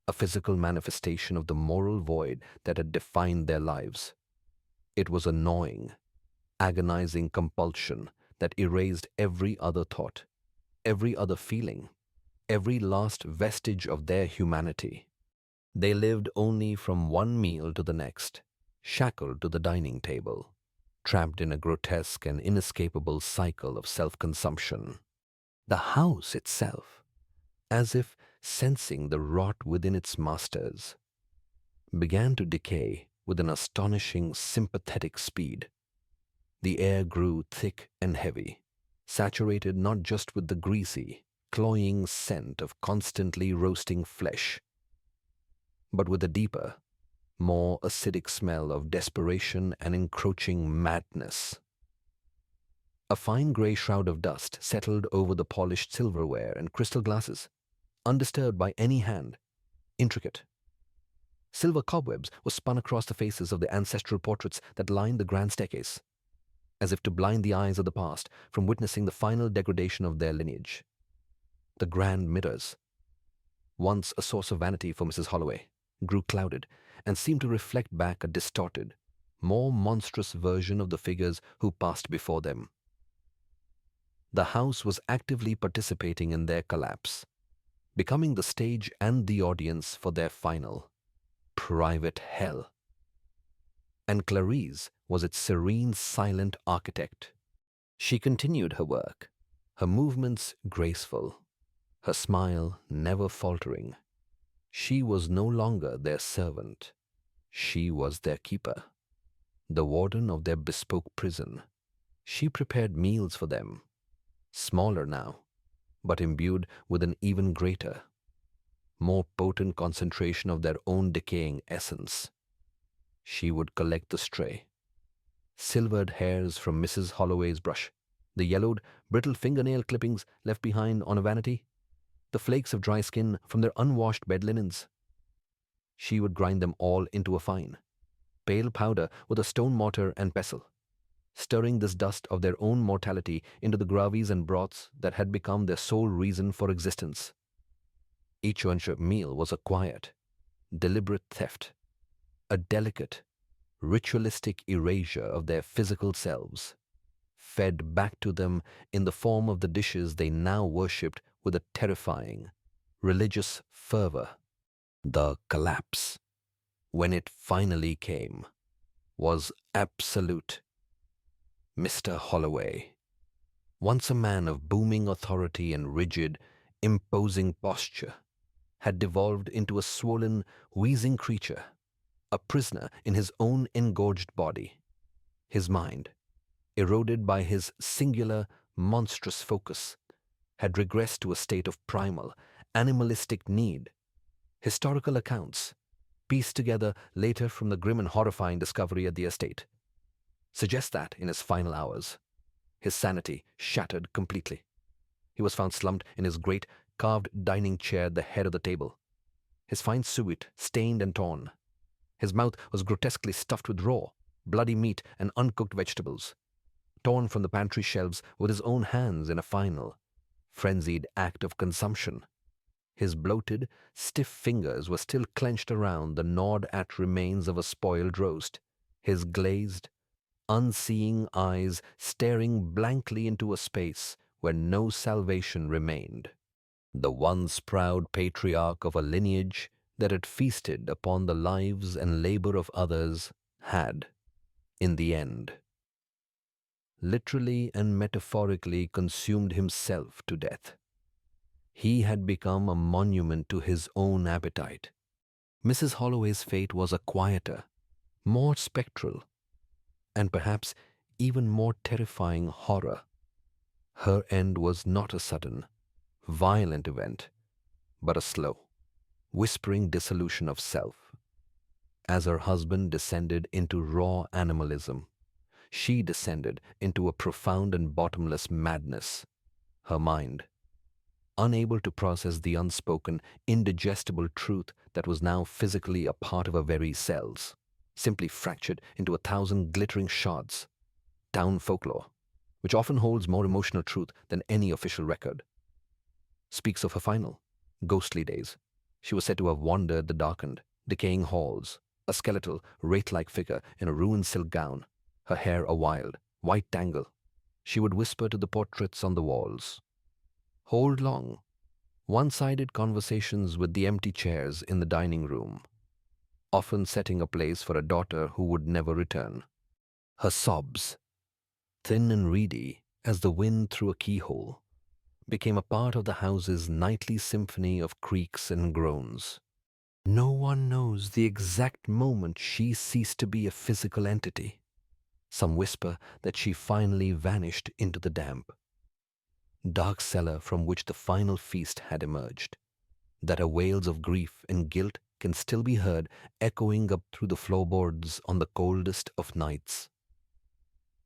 a physical manifestation of the moral void that had defined their lives. It was a gnawing, agonizing compulsion that erased every other thought, every other feeling, every last vestige of their humanity. They lived only from one meal to the next, shackled to the dining table, trapped in a grotesque and inescapable cycle of self-consumption. The house itself, as if sensing the rot within its masters, began to decay with an astonishing sympathetic speed. The air grew thick and heavy, saturated not just with the greasy, cloying scent of constantly roasting flesh, but with a deeper, more acidic smell of desperation and encroaching madness. A fine grey shroud of dust settled over the polished silverware and crystal glasses, undisturbed by any hand, intricate. Silver cobwebs were spun across the faces of the ancestral portraits that lined the grand staircase, as if to blind the eyes of the past from witnessing the final degradation of their lineage. The grand mirrors, once a source of vanity for Mrs. Holloway, grew clouded and seemed to reflect back a distorted, more monstrous version of the figures who passed before them. The house was actively participating in their collapse, becoming the stage and the audience for their final, private hell. And Clarice was its serene, silent architect. She continued her work, her movements graceful, her smile never faltering. She was no longer their servant. She was their keeper, the warden of their bespoke prison, She prepared meals for them, smaller now, but imbued with an even greater, more potent concentration of their own decaying essence. She would collect the stray, silvered hairs from Mrs. Holloway's brush, the yellowed, brittle fingernail clippings left behind on a vanity, the flakes of dry skin from their unwashed bed linens. She would grind them all into a fine, pale powder with a stone mortar and pestle, stirring this dust of their own mortality into the gravies and broths that had become their sole reason for existence. Each meal was a quiet, deliberate theft, a delicate, ritualistic erasure of their physical selves, fed back to them in the form of the dishes they now worshipped with a terrifying, religious fervor. The collapse, when it finally came, was absolute. Mr. Holloway, once a man of booming authority and rigid, imposing posture, had devolved into a swollen, wheezing creature, a prisoner in his own engorged body. His mind, eroded by his singular, monstrous focus, had regressed to a state of primal, animalistic need. Historical accounts, pieced together later from the grim and horrifying discovery at the estate, suggest that, in his final hours, his sanity shattered completely. He was found slumped in his great, carved dining chair at the head of the table, his fine suet stained and torn. His mouth was grotesquely stuffed with raw, bloody meat and uncooked vegetables, torn from the pantry shelves with his own hands in a final, frenzied act of consumption. His bloated, stiff fingers were still clenched around the gnawed-at remains of a spoiled roast, his glazed, unseeing eyes staring blankly into a space where no salvation remained. The once proud patriarch of a lineage that had feasted upon the lives and labor of others had, in the end, literally and metaphorically consumed himself to death. He had become a monument to his own appetite. Mrs. Holloway's fate was a quieter, more spectral, and perhaps even more terrifying horror. Her end was not a sudden, violent event, but a slow, whispering dissolution of self. As her husband descended into raw animalism, she descended into a profound and bottomless madness. Her mind, unable to process the unspoken, indigestible truth that was now physically a part of her very cells, simply fractured into 1,000 glittering shards. Town folklore, which often holds more emotional truth than any official record, speaks of her final, ghostly days. She was said to have wandered the darkened, decaying halls, a skeletal, wraith-like figure in a ruined silk gown, her hair a wild, white tangle. She would whisper to the portraits on the walls, hold long, one-sided conversations with the empty chairs in the dining room, often setting a place for a daughter who would never return. Her sobs, thin and reedy as the wind through a keyhole, became a part of the house's nightly symphony of creaks and groans. No one knows the exact moment she ceased to be a physical entity. Some whisper that she finally vanished into the damp, dark cellar from which the final feast had emerged, that her wails of grief and guilt can still be heard echoing up through the floorboards on the coldest of nights.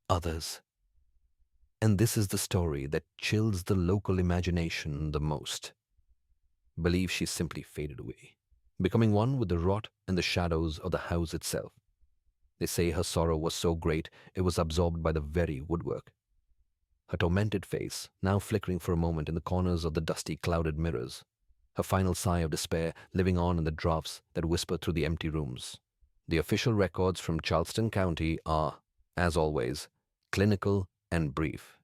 Others, and this is the story that chills the local imagination the most, believe she simply faded away, becoming one with the rot and the shadows of the house itself. They say her sorrow was so great it was absorbed by the very woodwork. Her tormented face, now flickering for a moment in the corners of the dusty, clouded mirrors, her final sigh of despair living on in the drafts that whisper through the empty rooms. The official records from Charleston County are, as always, clinical and brief.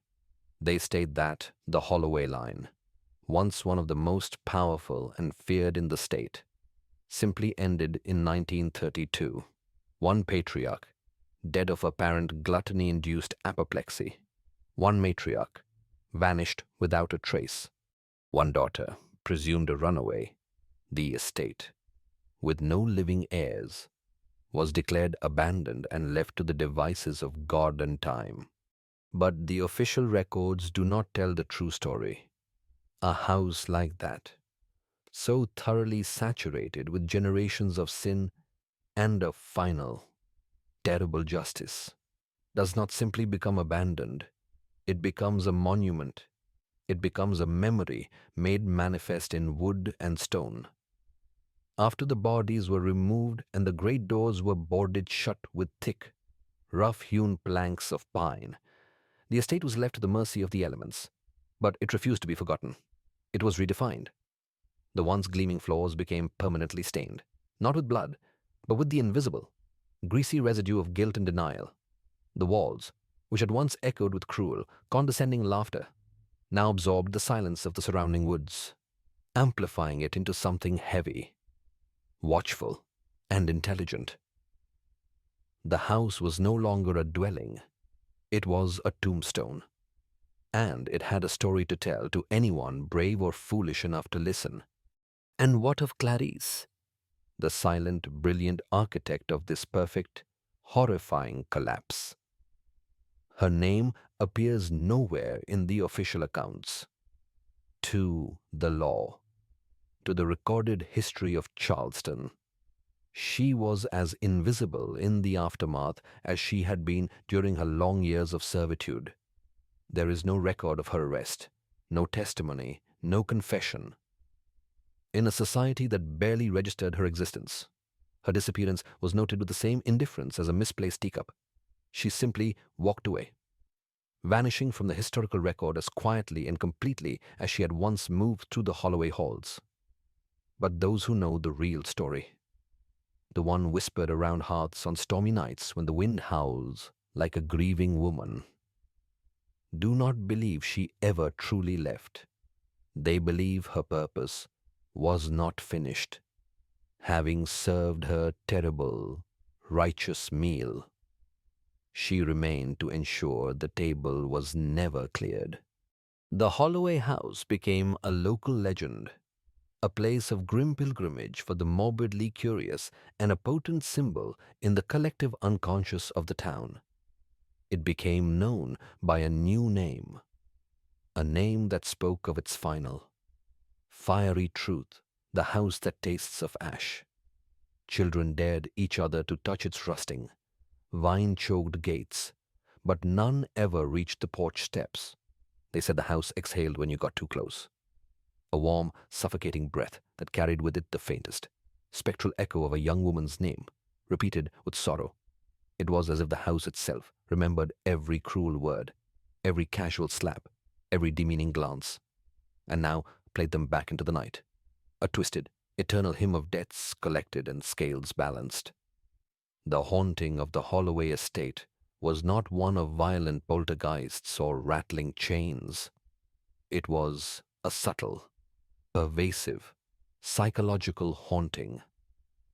They state that the Holloway line, once one of the most powerful and feared in the state, simply ended in 1932. One patriarch, dead of apparent gluttony-induced apoplexy. One matriarch, vanished without a trace. One daughter, presumed a runaway. The estate, with no living heirs, was declared abandoned and left to the devices of God and time. But the official records do not tell the true story. A house like that, so thoroughly saturated with generations of sin and a final, terrible justice, does not simply become abandoned. It becomes a monument. It becomes a memory made manifest in wood and stone. After the bodies were removed and the great doors were boarded shut with thick, rough-hewn planks of pine, the estate was left to the mercy of the elements. But it refused to be forgotten. It was redefined. The once gleaming floors became permanently stained, not with blood, but with the invisible, greasy residue of guilt and denial. The walls, which had once echoed with cruel, condescending laughter, now absorbed the silence of the surrounding woods, amplifying it into something heavy, watchful, and intelligent. The house was no longer a dwelling. It was a tombstone. And it had a story to tell to anyone brave or foolish enough to listen. And what of Clarice, the silent, brilliant architect of this perfect, horrifying collapse? Her name appears nowhere in the official accounts. To the law, to the recorded history of Charleston, she was as invisible in the aftermath as she had been during her long years of servitude. There is no record of her arrest, no testimony, no confession. In a society that barely registered her existence, her disappearance was noted with the same indifference as a misplaced teacup. She simply walked away, vanishing from the historical record as quietly and completely as she had once moved through the Holloway halls. But those who know the real story, the one whispered around hearths on stormy nights when the wind howls like a grieving woman, do not believe she ever truly left. They believe her purpose was not finished, having served her terrible, righteous meal. She remained to ensure the table was never cleared. The Holloway house became a local legend, a place of grim pilgrimage for the morbidly curious and a potent symbol in the collective unconscious of the town. It became known by a new name, a name that spoke of its final, fiery truth, the house that tastes of ash. Children dared each other to touch its rusting, vine-choked gates, but none ever reached the porch steps. They said the house exhaled when you got too close. A warm, suffocating breath that carried with it the faintest, spectral echo of a young woman's name, repeated with sorrow. It was as if the house itself remembered every cruel word, every casual slap, every demeaning glance, and now played them back into the night. A twisted, eternal hymn of deaths collected and scales balanced. The haunting of the Holloway estate was not one of violent poltergeists or rattling chains. It was a subtle, pervasive, psychological haunting,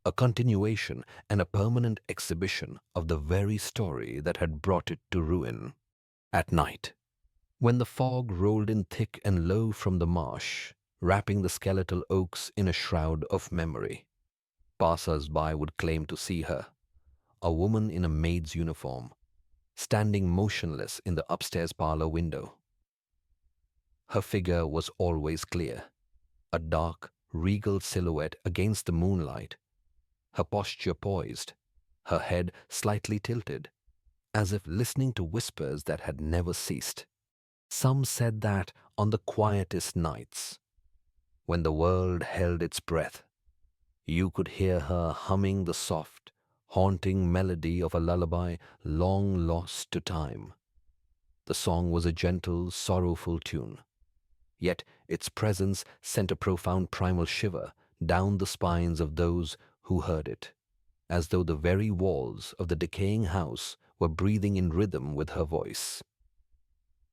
a continuation and a permanent exhibition of the very story that had brought it to ruin. At night, when the fog rolled in thick and low from the marsh, wrapping the skeletal oaks in a shroud of memory, passers-by would claim to see her, a woman in a maid's uniform, standing motionless in the upstairs parlor window. Her figure was always clear, a dark, regal silhouette against the moonlight, her posture poised, her head slightly tilted, as if listening to whispers that had never ceased. Some said that on the quietest nights, when the world held its breath, you could hear her humming the soft, haunting melody of a lullaby long lost to time. The song was a gentle, sorrowful tune, yet its presence sent a profound primal shiver down the spines of those who heard it, as though the very walls of the decaying house were breathing in rhythm with her voice.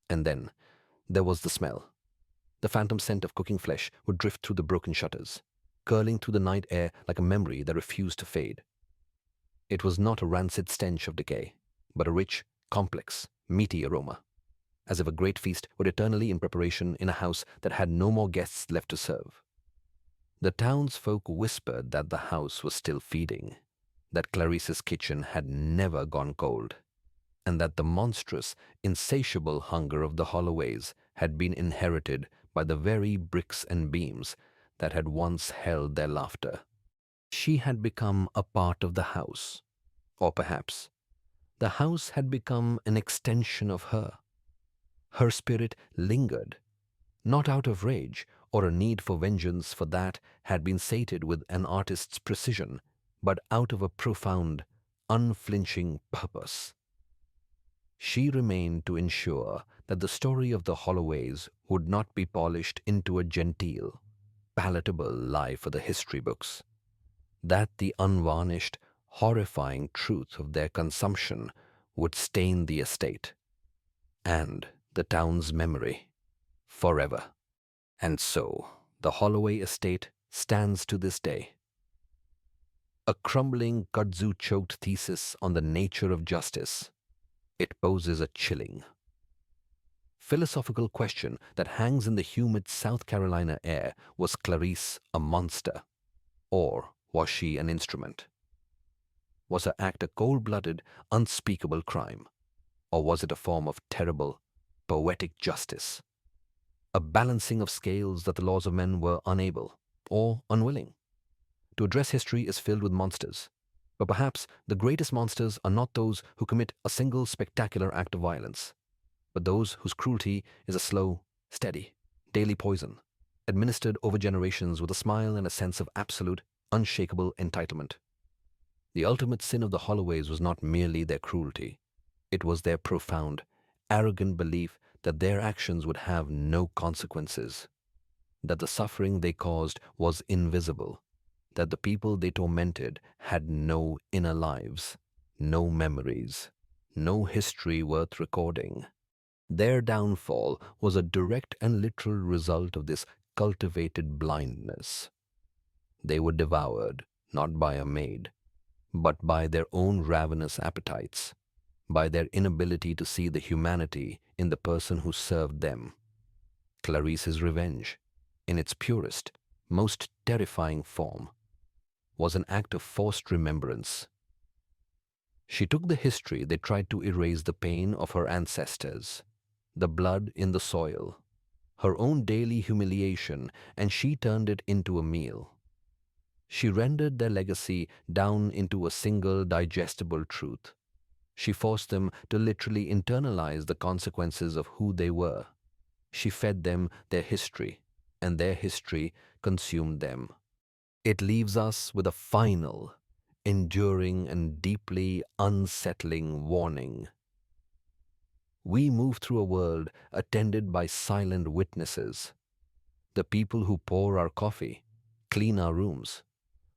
And then there was the smell. The phantom scent of cooking flesh would drift through the broken shutters, curling through the night air like a memory that refused to fade. It was not a rancid stench of decay, but a rich, complex, meaty aroma, as if a great feast were eternally in preparation in a house that had no more guests left to serve. The townsfolk whispered that the house was still feeding, that Clarice's kitchen had never gone cold, and that the monstrous, insatiable hunger of the Holloways had been inherited by the very bricks and beams that had once held their laughter. She had become a part of the house, or perhaps the house had become an extension of her. Her spirit lingered, not out of rage or a need for vengeance, for that had been sated with an artist's precision, but out of a profound, unflinching purpose. She remained to ensure that the story of the Holloways would not be polished into a genteel, palatable lie for the history books, that the unvarnished, horrifying truth of their consumption would stain the estate and the town's memory forever. And so the Holloway estate stands to this day, a crumbling, kudzu-choked thesis on the nature of justice. It poses a chilling, philosophical question that hangs in the humid South Carolina air. Was Clarice a monster, or was she an instrument? Was her act a cold-blooded, unspeakable crime, or was it a form of terrible, poetic justice? A balancing of scales that the laws of men were unable, or unwilling. To address history is filled with monsters, but perhaps the greatest monsters are not those who commit a single spectacular act of violence, but those whose cruelty is a slow, steady, daily poison, administered over generations with a smile and a sense of absolute, unshakable entitlement. The ultimate sin of the Holloways was not merely their cruelty. It was their profound, arrogant belief that their actions would have no consequences, that the suffering they caused was invisible, that the people they tormented had no inner lives, no memories, no history worth recording. Their downfall was a direct and literal result of this cultivated blindness. They were devoured not by a maid, but by their own ravenous appetites, by their inability to see the humanity in the person who served them. Clarice's revenge, in its purest, most terrifying form, was an act of forced remembrance. She took the history they tried to erase, the pain of her ancestors, the blood in the soil, her own daily humiliation, and she turned it into a meal. She rendered their legacy down into a single digestible truth. She forced them to literally internalize the consequences of who they were. She fed them their history, and their history consumed them. It leaves us with a final, enduring, and deeply unsettling warning. We move through a world attended by silent witnesses, the people who pour our coffee, clean our rooms,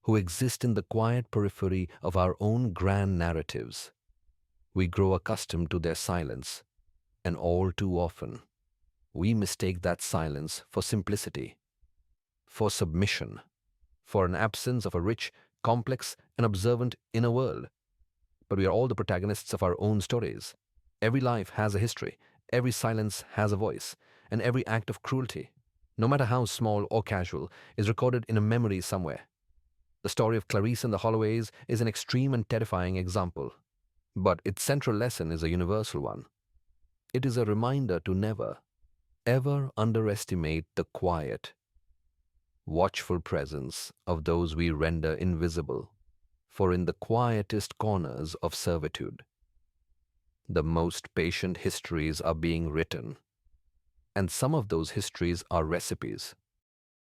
who exist in the quiet periphery of our own grand narratives. We grow accustomed to their silence, and all too often, we mistake that silence for simplicity, for submission, for an absence of a rich, complex, and observant inner world. But we are all the protagonists of our own stories. Every life has a history, every silence has a voice, and every act of cruelty, no matter how small or casual, is recorded in a memory somewhere. The story of Clarice and the Holloways is an extreme and terrifying example, but its central lesson is a universal one. It is a reminder to never, ever underestimate the quiet, watchful presence of those we render invisible, for in the quietest corners of servitude, the most patient histories are being written, and some of those histories are recipes